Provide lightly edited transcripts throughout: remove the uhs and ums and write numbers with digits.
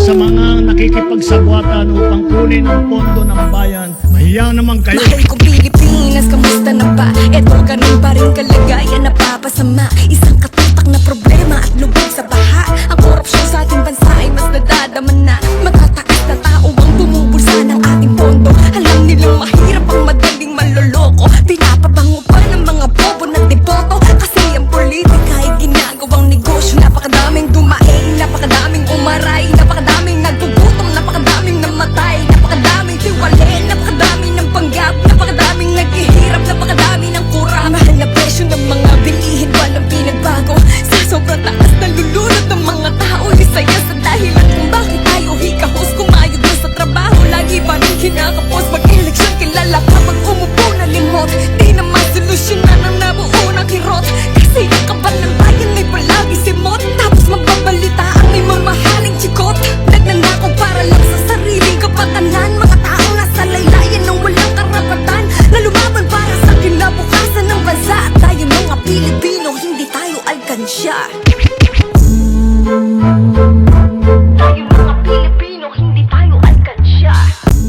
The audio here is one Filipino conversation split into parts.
sa mga nakikipagsabwatan upang kunin ang pondo ng bayan. Mahiya naman kayo. Mahal ko Pilipinas, kamusta na ba? Eto ganun pa rin kalagayan, napapasama. Isang katutak na problema at lubog sa baha. Ang korupsyon sa ating bansa ay mas nadadama na. Matataas na tao ang bumubulsa ng ating pondo. Alam nilang mahirap ang madaling manloloko. Pinapabango pa ng mga bobo na deboto. Kasi ang politika ay ginagawang negosyo. Napakadaming dumaing, napakadaming umaray, napakadaming nagtugutom, napakadaming namatay, napakadaming tiwali, napakadaming ng panggap, napakadaming naghihirap, napakadaming ng kurang. Mahal na presyo ng mga bilihin, walang pinagbago. Sa sobrang taas na lulunod ng mga tao, isaya sa dahilan kung bakit tayo hikahos. Kumayod na sa trabaho, lagi pa rin kinakapos. Mag-eleksyon, kilala ka pag umupo na limot. Di naman solusyonan ang nabuo ng kirot. Kasi yung kaban ng bayan ay palagi simot. Tapos magbabalita ang may mamahaling chikot. Nagnanakaw para lang sa sariling kapakanan. Mga taong nasa laylayan ng walang karapatan, na lumaban para sa kinabukasan ng bansa. At tayo mga Pilipino, hindi tayo alkansya. Tayo mga Pilipino, hindi tayo alkansya.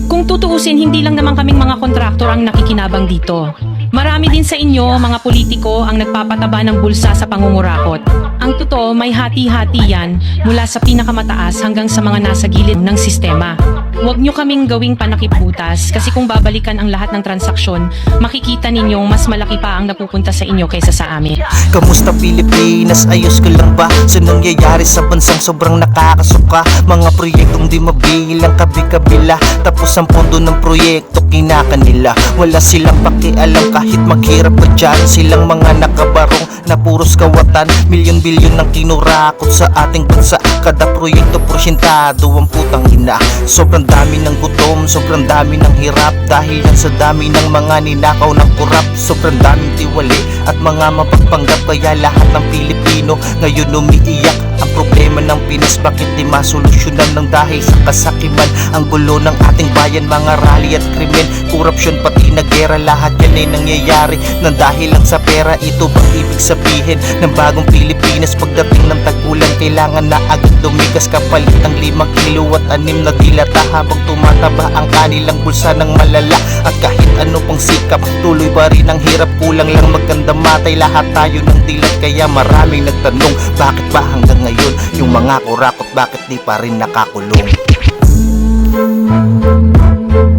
Kung tutuusin, hindi lang naman kaming mga kontraktor ang nakikinabang dito. Marami din sa inyo, mga politiko, ang nagpapataba ng bulsa sa pangungurakot. Ang totoo, may hati-hati yan mula sa pinakamataas hanggang sa mga nasa gilid ng sistema. Huwag nyo kaming gawing panakiputas kasi kung babalikan ang lahat ng transaksyon, makikita ninyong mas malaki pa ang napupunta sa inyo kaysa sa amin. Kamusta Pilipinas? Ayos ka lang ba? Sa nangyayari sa bansang sobrang nakakasuka. Mga proyektong di mabilang kabi-kabila. Tapos ang pondo ng proyekto kinakanila. Wala silang pakialam kahit maghirap pa dyan. Silang mga nakabarong na puros kawatan. Milyon-bilyon ng kinurakot sa ating bansa. Kada proyekto porsyentado ang putang ina. Sobrang dami ng gutom, sobrang dami ng hirap. Dahil yan sa dami ng mga ninakaw ng kurap. Sobrang daming tiwali at mga mapagpanggap. Kaya lahat ng Pilipino ngayon umiiyak. Ang problema ng Pinas, bakit di masolusyonan ng dahil sa kasakiman? Ang gulo ng ating bayan, mga rally at krimen, korupsyon pati na gera, lahat yan ay nangyayari nang dahil lang sa pera. Ito bang ibig sabihin ng bagong Pilipinas? Pagdating ng tag-ulan, kailangan na agad lumigas kapalit ang 5 kilo at 6 na dilata habang tumataba ang kanilang bulsa ng malala. At kahit ano pang sikap, tuloy pa rin ang hirap, kulang lang magkanda matay. Lahat tayo ng dilat, kaya maraming nagtanong, bakit ba hanggang ngayon yung mga kurakot, bakit di pa rin nakakulong?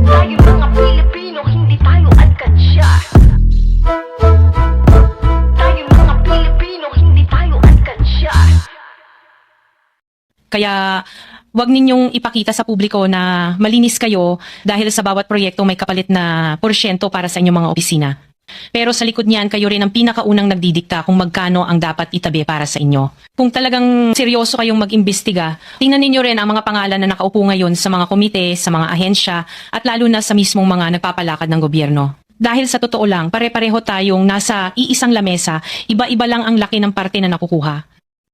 Tayo mga Pilipino, hindi tayo alkansya. Tayo mga Pilipino, hindi tayo alkansya. Kaya wag ninyong ipakita sa publiko na malinis kayo dahil sa bawat proyekto may kapalit na porsyento para sa inyong mga opisina. Pero sa likod niyan, kayo rin ang pinakaunang nagdidikta kung magkano ang dapat itabi para sa inyo. Kung talagang seryoso kayong mag-imbestiga, tingnan ninyo rin ang mga pangalan na nakaupo ngayon sa mga komite, sa mga ahensya, at lalo na sa mismong mga nagpapalakad ng gobyerno. Dahil sa totoo lang, pare-pareho tayong nasa iisang lamesa, iba-iba lang ang laki ng parte na nakukuha.